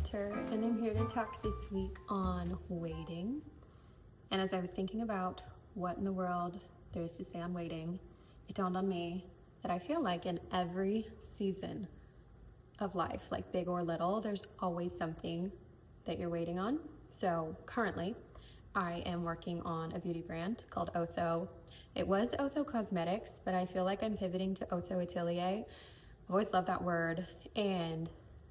Winter, and I'm here to talk this week on waiting. And as I was thinking about what in the world there is to say on waiting, it dawned on me that I feel like in every season of life, like big or little, there's always something that you're waiting on. So currently, I am working on a beauty brand called Otho. It was Otho Cosmetics, but I feel like I'm pivoting to Otho Atelier. I've always loved that word, and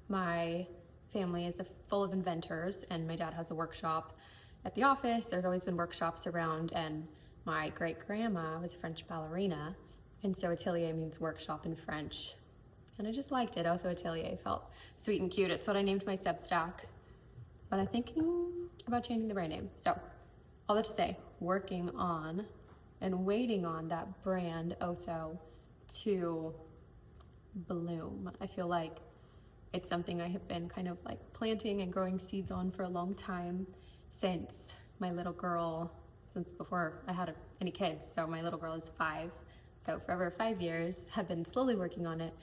my family is full of inventors, and my dad has a workshop at the office. There's always been workshops around, and my great-grandma was a French ballerina, and so atelier means workshop in French. And I just liked it. Otho Atelier felt sweet and cute. It's what I named my Substack, but I'm thinking about changing the brand name. So all that to say, working on and waiting on that brand Otho to bloom. I feel like it's something I have been kind of like planting and growing seeds on for a long time, since my little girl, since before I had any kids. So my little girl is 5. So for over 5 years, have been slowly working on it.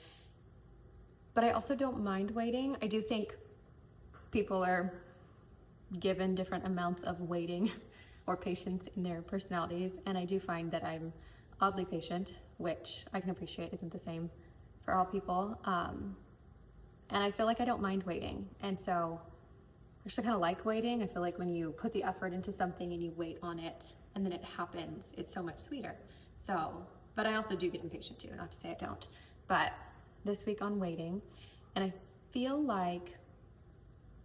But I also don't mind waiting. I do think people are given different amounts of waiting or patience in their personalities. And I do find that I'm oddly patient, which I can appreciate isn't the same for all people. And I feel like I don't mind waiting. And so I actually kind of like waiting. I feel like when you put the effort into something and you wait on it and then it happens, it's so much sweeter. So, but I also do get impatient too, not to say I don't. But this week on waiting, and I feel like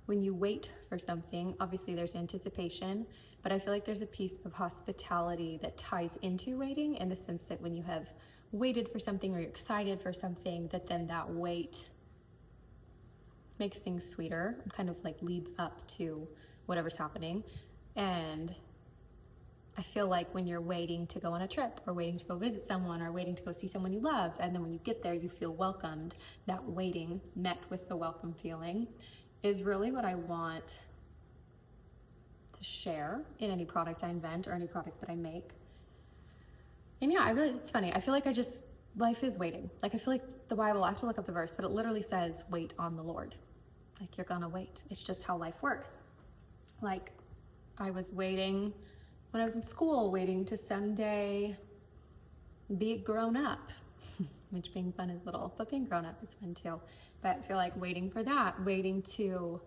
when you wait for something, obviously there's anticipation, but I feel like there's a piece of hospitality that ties into waiting, in the sense that when you have waited for something or you're excited for something, that then that wait makes things sweeter, kind of like leads up to whatever's happening. And I feel like when you're waiting to go on a trip, or waiting to go visit someone, or waiting to go see someone you love, and then when you get there you feel welcomed, that waiting met with the welcome feeling is really what I want to share in any product I invent or any product that I make. And yeah, it's funny. I feel like life is waiting. Like, I feel like the Bible, I have to look up the verse, but it literally says, wait on the Lord. Like, you're gonna wait. It's just how life works. Like, I was waiting when I was in school, waiting to someday be grown up, which being fun is little, but being grown up is fun too. But I feel like waiting for that, waiting to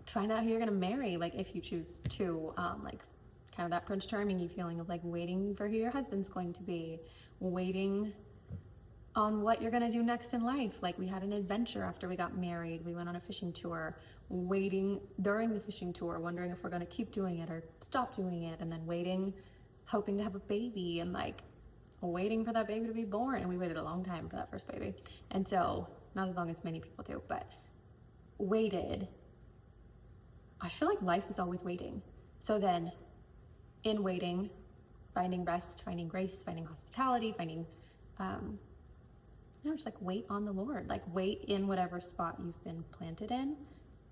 find out who you're gonna marry, like if you choose to, like kind of that Prince Charming-y feeling of like waiting for who your husband's going to be, waiting on what you're gonna do next in life. Like, we had an adventure after we got married. We went on a fishing tour, waiting during the fishing tour, wondering if we're gonna keep doing it or stop doing it, and then waiting, hoping to have a baby, and like waiting for that baby to be born. And we waited a long time for that first baby. And so, not as long as many people do, but waited. I feel like life is always waiting. So then in waiting, finding rest, finding grace, finding hospitality, finding, just like wait on the Lord, like wait in whatever spot you've been planted in,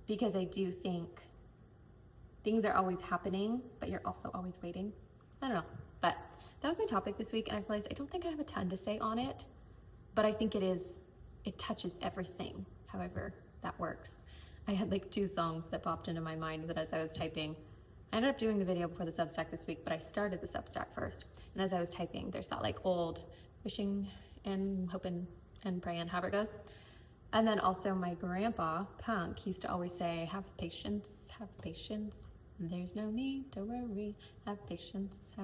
because I do think things are always happening, but you're also always waiting. I don't know, but that was my topic this week, and I realized I don't think I have a ton to say on it, but I think it touches everything, however that works. I had like 2 songs that popped into my mind that as I was typing, I ended up doing the video before the Substack this week, but I started the Substack first. And as I was typing, there's that like old wishing and hoping and praying, however it goes. And then also my grandpa, Punk, used to always say, have patience, there's no need to worry, have patience,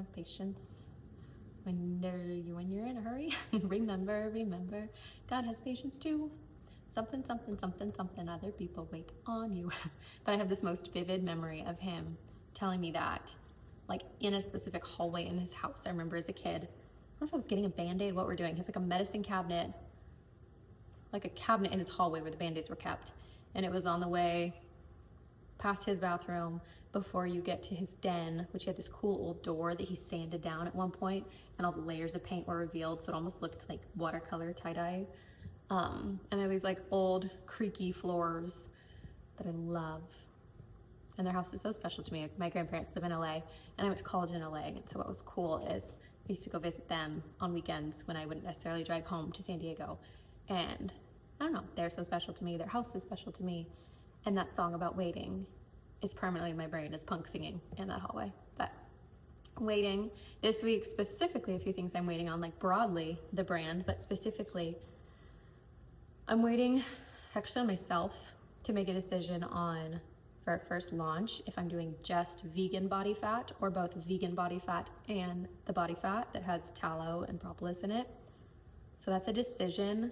when you're in a hurry, remember, God has patience too. Something, other people wait on you. But I have this most vivid memory of him telling me that, like in a specific hallway in his house. I remember as a kid, I don't know if I was getting a Band-Aid, what we're doing. He has like a medicine cabinet, like a cabinet in his hallway where the Band-Aids were kept. And it was on the way past his bathroom before you get to his den, which had this cool old door that he sanded down at one point, and all the layers of paint were revealed, so it almost looked like watercolor tie-dye. And there are these like old creaky floors that I love. And their house is so special to me. My grandparents live in LA, and I went to college in LA. And so what was cool is I used to go visit them on weekends when I wouldn't necessarily drive home to San Diego. And I don't know, they're so special to me. Their house is special to me. And that song about waiting is permanently in my brain as Punk singing in that hallway. But waiting this week, specifically a few things I'm waiting on, like broadly the brand, but specifically I'm waiting actually on myself to make a decision on, for our first launch, if I'm doing just vegan body fat or both vegan body fat and the body fat that has tallow and propolis in it. So that's a decision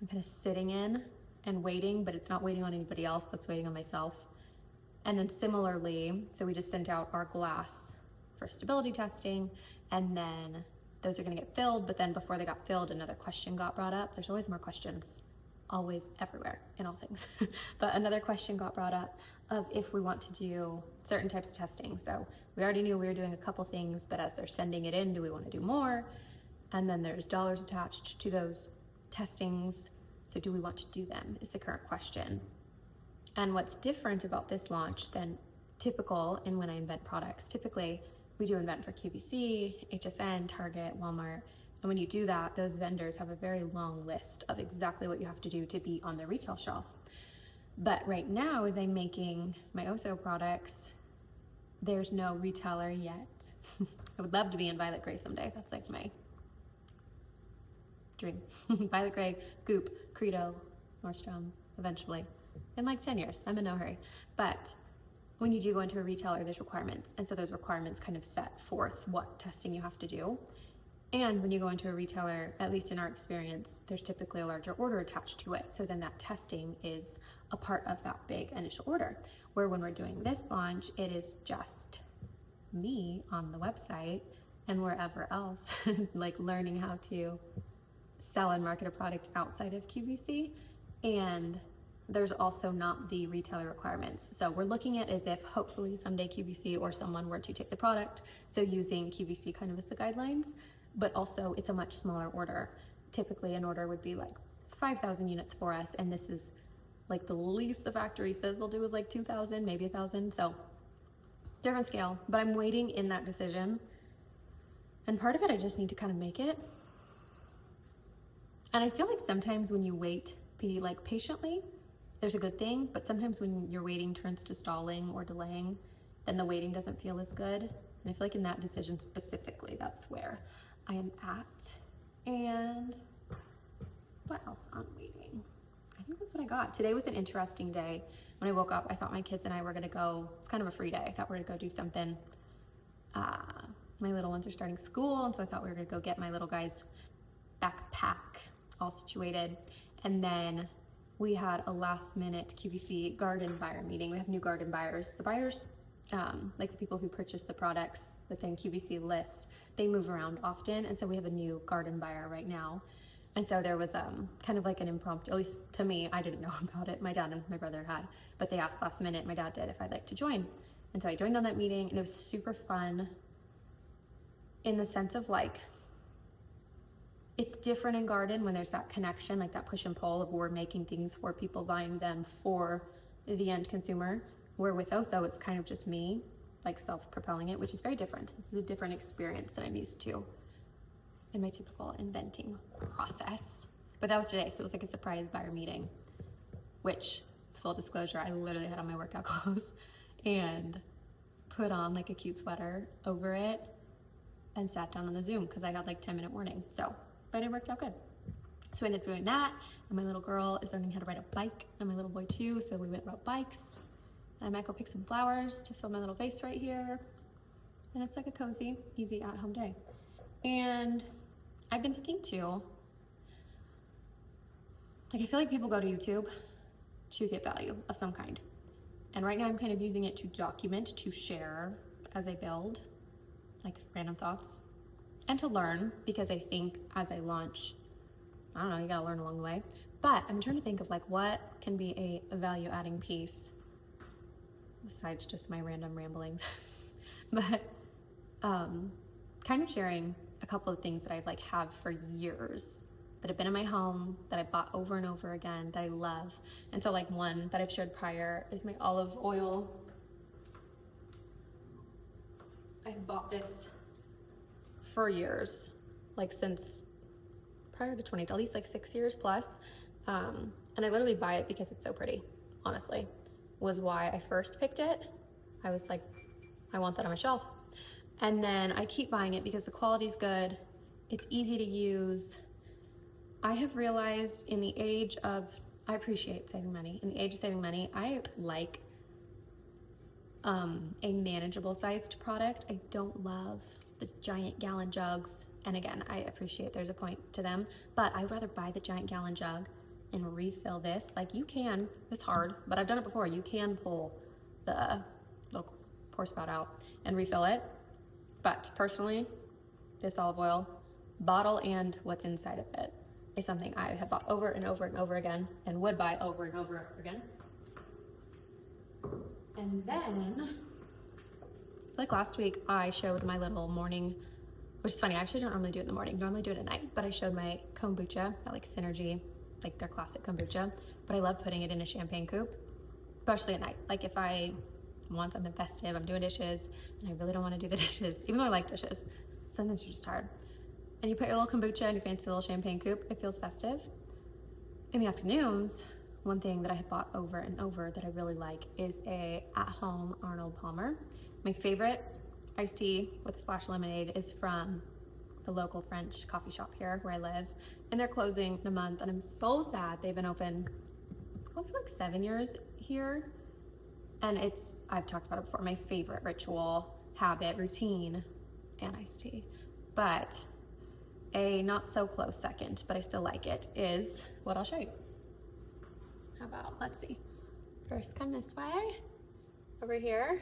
I'm kind of sitting in and waiting, but it's not waiting on anybody else, that's waiting on myself. And then similarly, so we just sent out our glass for stability testing, and then those are gonna get filled, but then before they got filled, another question got brought up. There's always more questions, always, everywhere, in all things. But another question got brought up of if we want to do certain types of testing. So we already knew we were doing a couple things, but as they're sending it in, do we want to do more? And then there's dollars attached to those testings. So do we want to do them is the current question. And what's different about this launch than typical in when I invent products, typically we do invent for QVC, HSN, Target, Walmart. And when you do that, those vendors have a very long list of exactly what you have to do to be on their retail shelf. But right now, as I'm making my Otho products, there's no retailer yet. I would love to be in Violet Gray someday. That's like my dream. Violet Gray, Goop, Credo, Nordstrom, eventually. In like 10 years, I'm in no hurry. But when you do go into a retailer, there's requirements. And so those requirements kind of set forth what testing you have to do. And when you go into a retailer, at least in our experience, there's typically a larger order attached to it. So then that testing is a part of that big initial order. Where when we're doing this launch, it is just me on the website and wherever else, like learning how to sell and market a product outside of QVC. And there's also not the retailer requirements. So we're looking at as if hopefully someday QVC or someone were to take the product. So using QVC kind of as the guidelines, but also it's a much smaller order. Typically an order would be like 5,000 units for us. And this is like the least the factory says they'll do is like 2,000, maybe 1,000. So different scale, but I'm waiting in that decision. And part of it, I just need to kind of make it. And I feel like sometimes when you wait, be like patiently, there's a good thing, but sometimes when your waiting turns to stalling or delaying, then the waiting doesn't feel as good. And I feel like in that decision specifically, that's where I am at. And what else on waiting? I think that's what I got. Today was an interesting day. When I woke up, I thought my kids and I were gonna go, it's kind of a free day. I thought we were gonna go do something. My little ones are starting school, and so I thought we were gonna go get my little guy's backpack all situated. And then we had a last minute QVC garden buyer meeting. We have new garden buyers. The buyers, like the people who purchase the products within QVC list, they move around often. And so we have a new garden buyer right now. And so there was kind of like an impromptu, at least to me, I didn't know about it. My dad and my brother had, but they asked last minute, my dad did, if I'd like to join. And so I joined on that meeting, and it was super fun in the sense of like, it's different in garden when there's that connection, like that push and pull of we're making things for people, buying them for the end consumer. Where with Otho, it's kind of just me, like self-propelling it, which is very different. This is a different experience than I'm used to in my typical inventing process. But that was today, so it was like a surprise buyer meeting, which, full disclosure, I literally had on my workout clothes and put on like a cute sweater over it and sat down on the Zoom because I had like 10-minute warning. So, but it worked out good. So I ended up doing that, and my little girl is learning how to ride a bike, and my little boy too, so we went rode bikes. And I might go pick some flowers to fill my little vase right here. And it's like a cozy, easy at-home day. And I've been thinking too, like I feel like people go to YouTube to get value of some kind. And right now I'm kind of using it to document, to share as I build, like random thoughts, and to learn, because I think as I launch, I don't know, you gotta learn along the way. But I'm trying to think of like what can be a value adding piece besides just my random ramblings. But kind of sharing a couple of things that I've like have for years that have been in my home, that I bought over and over again, that I love. And so like one that I've shared prior is my olive oil. I've bought this for years, like since prior to 20, at least like 6 years plus. And I literally buy it because it's so pretty. honestly, was why I first picked it. I was like, I want that on my shelf. And then I keep buying it because the quality's good, it's easy to use. I have realized in the age of, I appreciate saving money. In the age of saving money, I like a manageable sized product. I don't love the giant gallon jugs. And again, I appreciate there's a point to them, but I'd rather buy the giant gallon jug and refill this. Like you can, it's hard, but I've done it before. You can pull the little pour spout out and refill it. But personally, this olive oil bottle and what's inside of it is something I have bought over and over and over again and would buy over and over again. And then, like last week, I showed my little morning, which is funny, I actually don't normally do it in the morning, normally do it at night, but I showed my kombucha, that like Synergy, like their classic kombucha, but I love putting it in a champagne coupe, especially at night. Like if I want something festive, I'm doing dishes, and I really don't want to do the dishes, even though I like dishes, sometimes you're just tired. And you put your little kombucha in your fancy little champagne coupe, it feels festive. In the afternoons, one thing that I have bought over and over that I really like is a at-home Arnold Palmer. My favorite iced tea with a splash of lemonade is from the local French coffee shop here where I live, and they're closing in a month, and I'm so sad. They've been open for like 7 years here, and it's, I've talked about it before, my favorite ritual, habit, routine, and iced tea. But a not so close second, but I still like it, is what I'll show you. How about, let's see. First come this way. Over here,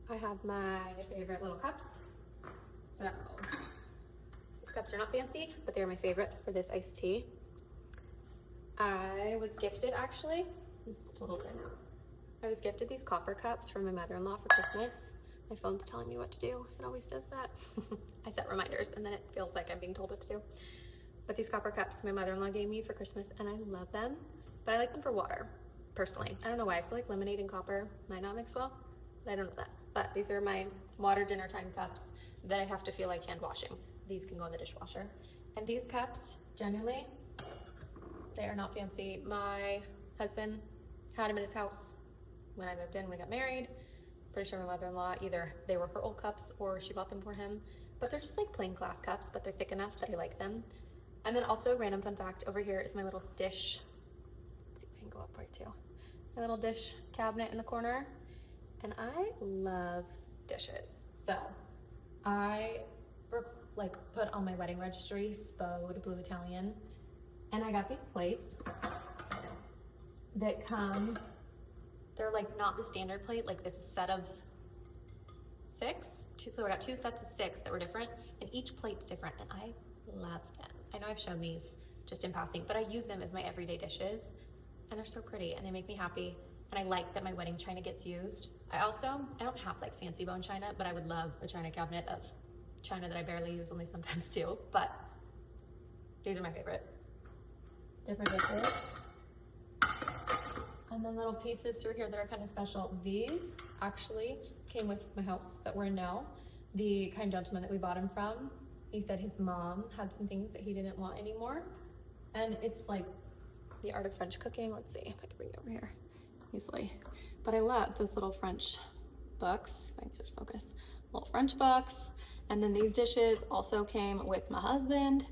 I have my favorite little cups. So, these cups are not fancy, but they're my favorite for this iced tea. I was gifted, actually, this is total right now. I was gifted these copper cups from my mother-in-law for Christmas. My phone's telling me what to do. It always does that. I set reminders and then it feels like I'm being told what to do. But these copper cups my mother-in-law gave me for Christmas, and I love them. But I like them for water, personally. I don't know why. I feel like lemonade and copper might not mix well, but I don't know that. But these are my water dinner time cups that I have to feel like hand washing. These can go in the dishwasher. And these cups, generally, they are not fancy. My husband had them in his house when I moved in, when we got married. Pretty sure my mother-in-law, either they were her old cups or she bought them for him. But they're just like plain glass cups, but they're thick enough that I like them. And then also, random fun fact, over here is my little dish. Let's see if I can go up right too. My little dish cabinet in the corner. And I love dishes. So I like put on my wedding registry, Spode Blue Italian. And I got these plates that come, they're like not the standard plate, like it's a set of 6. So I got 2 sets of 6 that were different, and each plate's different, and I love them. I know I've shown these just in passing, but I use them as my everyday dishes, and they're so pretty, and they make me happy, and I like that my wedding china gets used. I don't have like fancy bone china, but I would love a china cabinet of china that I barely use, only sometimes too, but these are my favorite. Different dishes. And then little pieces through here that are kind of special. These actually came with my house that we're in now. The kind gentleman that we bought them from, he said his mom had some things that he didn't want anymore. And it's like the art of French cooking. Let's see if I can bring it over here easily. But I love those little French books. If I can get it to focus. Little French books. And then these dishes also came with my husband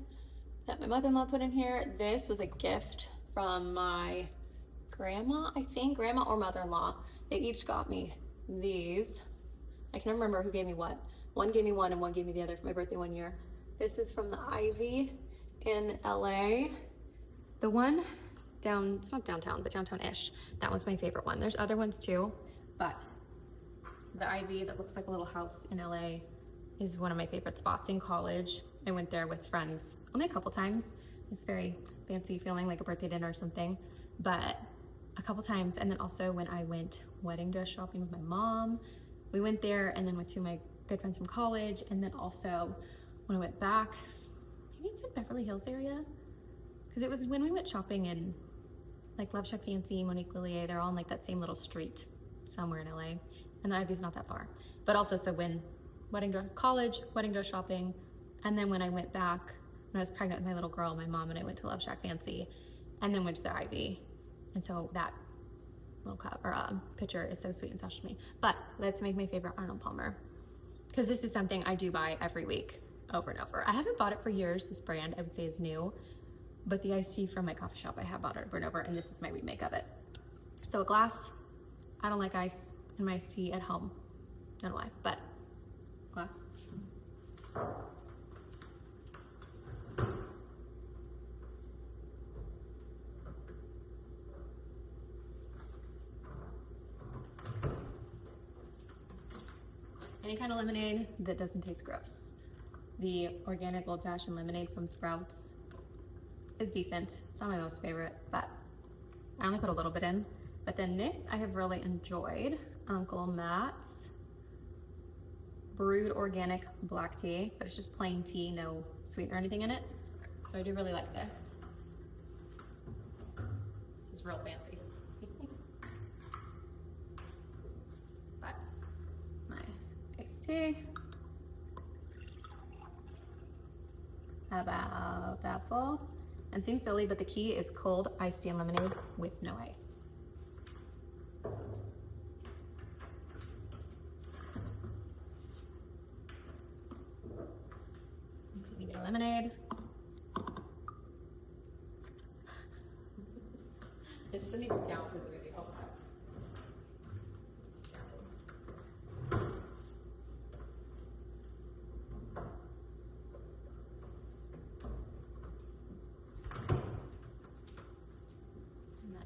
that my mother-in-law put in here. This was a gift from my grandma, I think, grandma or mother-in-law. They each got me these. I can't remember who gave me what. One gave me one and one gave me the other for my birthday one year. This is from the Ivy in LA. The one down, it's not downtown, but downtown-ish. That one's my favorite one. There's other ones too, but the Ivy that looks like a little house in LA is one of my favorite spots. In college, I went there with friends only a couple times. It's very fancy feeling like a birthday dinner or something, but a couple times. And then also when I went wedding dress shopping with my mom, we went there, and then with 2 of my good friends from college. And then also when I went back, maybe it's in Beverly Hills area, because it was when we went shopping in like Love Shack Fancy, Monique Lillier, they're all in like that same little street somewhere in LA, and the Ivy's not that far. But also, so when college, wedding dress shopping, and then when I went back, when I was pregnant with my little girl, my mom and I went to Love Shack Fancy, and then went to the Ivy. And so that little cup or pitcher is so sweet and special to me. But let's make my favorite Arnold Palmer, because this is something I do buy every week over and over. I haven't bought it for years. This brand I would say is new, but the iced tea from my coffee shop I have bought it over and over, and this is my remake of it. So a glass. I don't like ice in my iced tea at home. I don't know why, but glass. Any kind of lemonade that doesn't taste gross. The organic old-fashioned lemonade from Sprouts is decent. It's not my most favorite, but I only put a little bit in. But then this I have really enjoyed. Uncle Matt's brewed organic black tea, but it's just plain tea, no sweetener or anything in it. So I do really like this. This is real fancy. But my iced tea. About that full. And seems silly, but the key is cold iced tea and lemonade with no ice. So we get lemonade. It's just gonna be down for the movie.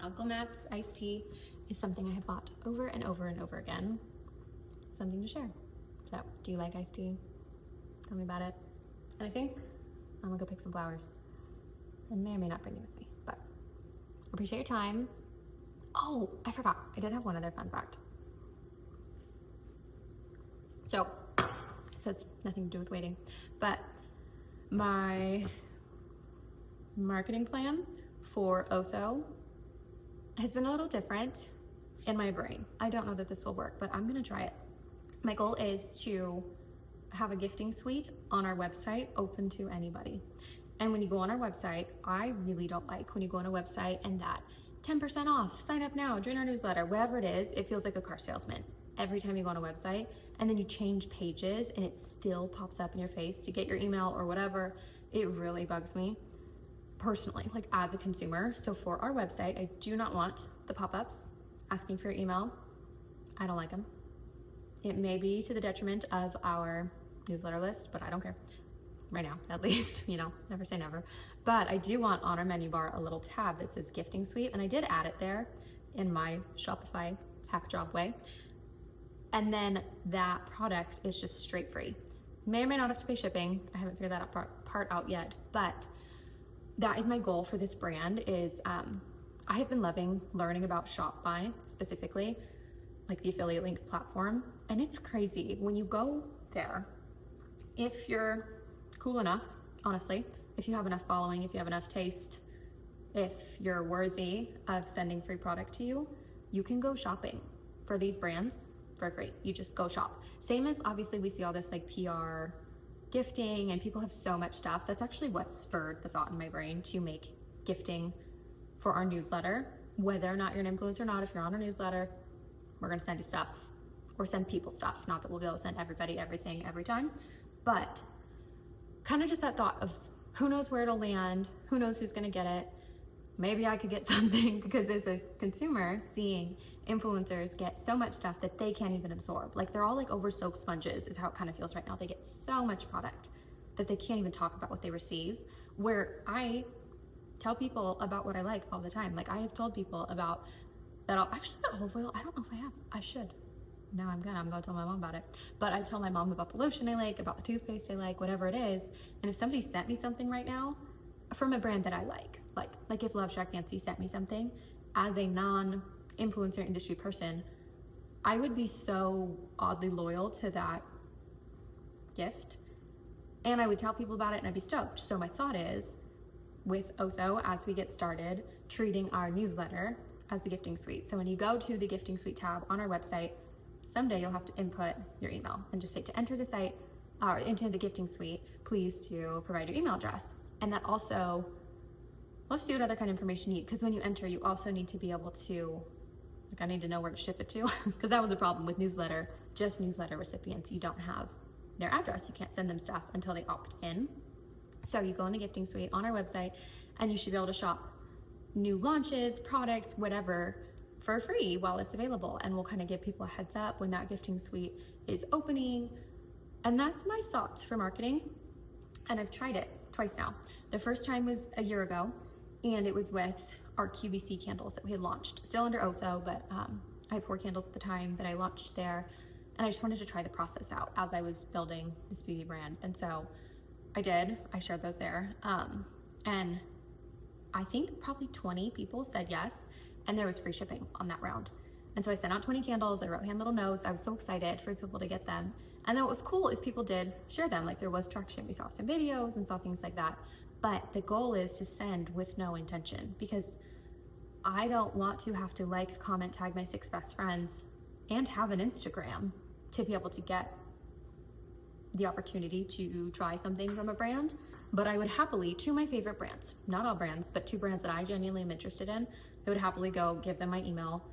Uncle Matt's iced tea is something I have bought over and over and over again. Something to share. So, do you like iced tea? Tell me about it. And I think I'm gonna go pick some flowers. I may or may not bring you with me, but appreciate your time. Oh, I forgot. I did have one other fun fact. So, it says nothing to do with waiting, but my marketing plan for Otho has been a little different in my brain. I don't know that this will work, but I'm gonna try it. My goal is to have a gifting suite on our website open to anybody. And when you go on our website, I really don't like when you go on a website and that 10% off, sign up now, join our newsletter, whatever it is, it feels like a car salesman. Every time you go on a website and then you change pages and it still pops up in your face to get your email or whatever, it really bugs me. Personally, like as a consumer. So for our website, I do not want the pop-ups asking for your email. I don't like them. It may be to the detriment of our newsletter list, but I don't care. Right now, at least, you know, never say never. But I do want on our menu bar a little tab that says gifting suite, and I did add it there in my Shopify hack job way. And then that product is just straight free. May or may not have to pay shipping. I haven't figured that part out yet, but that is my goal for this brand is I have been loving learning about Shopify specifically, like the affiliate link platform. And it's crazy when you go there, if you're cool enough, honestly, if you have enough following, if you have enough taste, if you're worthy of sending free product to you, you can go shopping for these brands for free. You just go shop. Same as obviously we see all this like PR gifting and people have so much stuff. That's actually what spurred the thought in my brain to make gifting for our newsletter. Whether or not you're an influencer or not, if you're on our newsletter, we're gonna send you stuff or send people stuff. Not that we'll be able to send everybody everything every time, but kind of just that thought of who knows where it'll land, who knows who's gonna get it. Maybe I could get something because as a consumer seeing influencers get so much stuff that they can't even absorb. Like they're all like over soaked sponges is how it kind of feels right now. They get so much product that they can't even talk about what they receive, where I tell people about what I like all the time. Like I have told people about that actually the olive oil, I don't know if I have, I should. No, I'm gonna tell my mom about it. But I tell my mom about the lotion I like, about the toothpaste I like, whatever it is. And if somebody sent me something right now from a brand that I like if Love Shack Nancy sent me something as a non-influencer industry person, I would be so oddly loyal to that gift. And I would tell people about it and I'd be stoked. So my thought is, with Otho, as we get started, treating our newsletter as the gifting suite. So when you go to the gifting suite tab on our website, someday you'll have to input your email and just say to enter the site, or enter the gifting suite, please to provide your email address. And that also, let's see what other kind of information you need, because when you enter, you also need to be able to Like I need to know where to ship it to because that was a problem with just newsletter recipients. You don't have their address. You can't send them stuff until they opt in. So you go in the gifting suite on our website and you should be able to shop new launches, products, whatever for free while it's available. And we'll kind of give people a heads up when that gifting suite is opening. And that's my thoughts for marketing. And I've tried it twice now. The first time was a year ago, and it was with our QVC candles that we had launched, still under Otho, but I had 4 candles at the time that I launched there. And I just wanted to try the process out as I was building this beauty brand. And so I did, I shared those there. And I think probably 20 people said yes, and there was free shipping on that round. And so I sent out 20 candles, I wrote hand little notes. I was so excited for people to get them. And then what was cool is people did share them, like there was traction. We saw some videos and saw things like that. But the goal is to send with no intention, because I don't want to have to like, comment, tag my 6 best friends and have an Instagram to be able to get the opportunity to try something from a brand. But I would happily, to my favorite brands, not all brands, but 2 brands that I genuinely am interested in, I would happily go give them my email,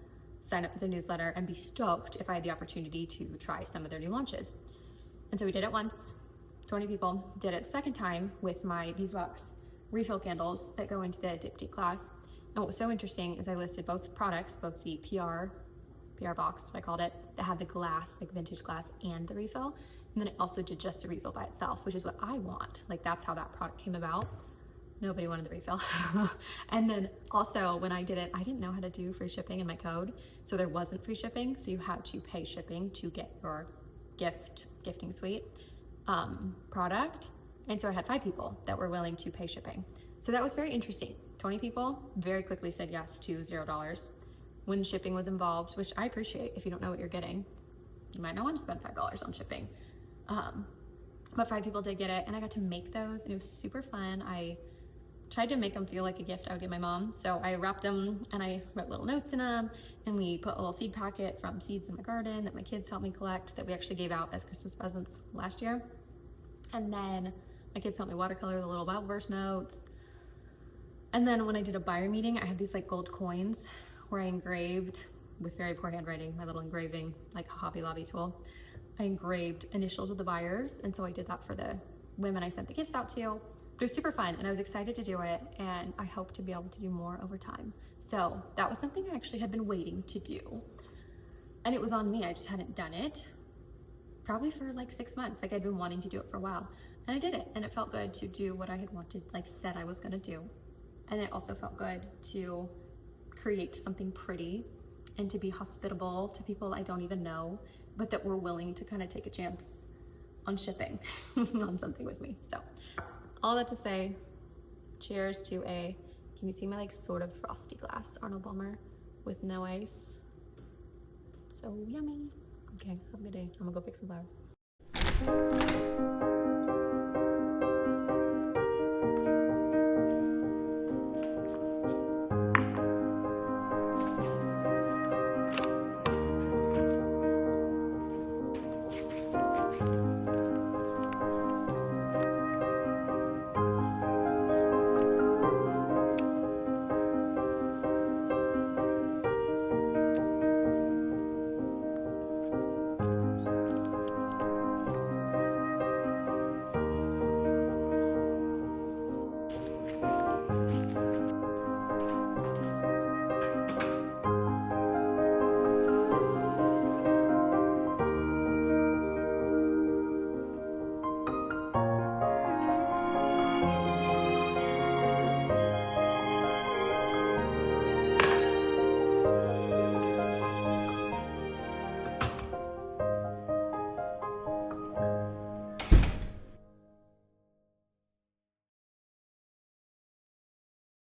sign up for their newsletter, and be stoked if I had the opportunity to try some of their new launches. And so we did it once, 20 people, did it the second time with my beeswax refill candles that go into the diptyque class. And what was so interesting is I listed both products, both the PR box, I called it, that had the glass, like vintage glass, and the refill. And then I also did just the refill by itself, which is what I want. Like that's how that product came about. Nobody wanted the refill. And then also when I did it, I didn't know how to do free shipping in my code. So there wasn't free shipping. So you had to pay shipping to get your gifting suite product. And so I had 5 people that were willing to pay shipping. So that was very interesting. 20 people very quickly said yes to $0 when shipping was involved, which I appreciate. If you don't know what you're getting, you might not want to spend $5 on shipping. But 5 people did get it, and I got to make those, and it was super fun. I tried to make them feel like a gift I would give my mom. So I wrapped them and I wrote little notes in them, and we put a little seed packet from seeds in my garden that my kids helped me collect that we actually gave out as Christmas presents last year. And then my kids helped me watercolor the little Bible verse notes. And then when I did a buyer meeting, I had these like gold coins where I engraved, with very poor handwriting, my little engraving, like Hobby Lobby tool, I engraved initials of the buyers. And so I did that for the women I sent the gifts out to. It was super fun, and I was excited to do it, and I hope to be able to do more over time. So that was something I actually had been waiting to do, and it was on me. I just hadn't done it probably for like 6 months. Like I'd been wanting to do it for a while, and I did it, and it felt good to do what I had wanted, like said I was gonna do. And it also felt good to create something pretty and to be hospitable to people I don't even know, but that were willing to kind of take a chance on shipping on something with me. So all that to say, cheers to a, can you see my like sort of frosty glass, Arnold Palmer with no ice? So yummy. Okay, have a good day. I'm gonna go pick some flowers.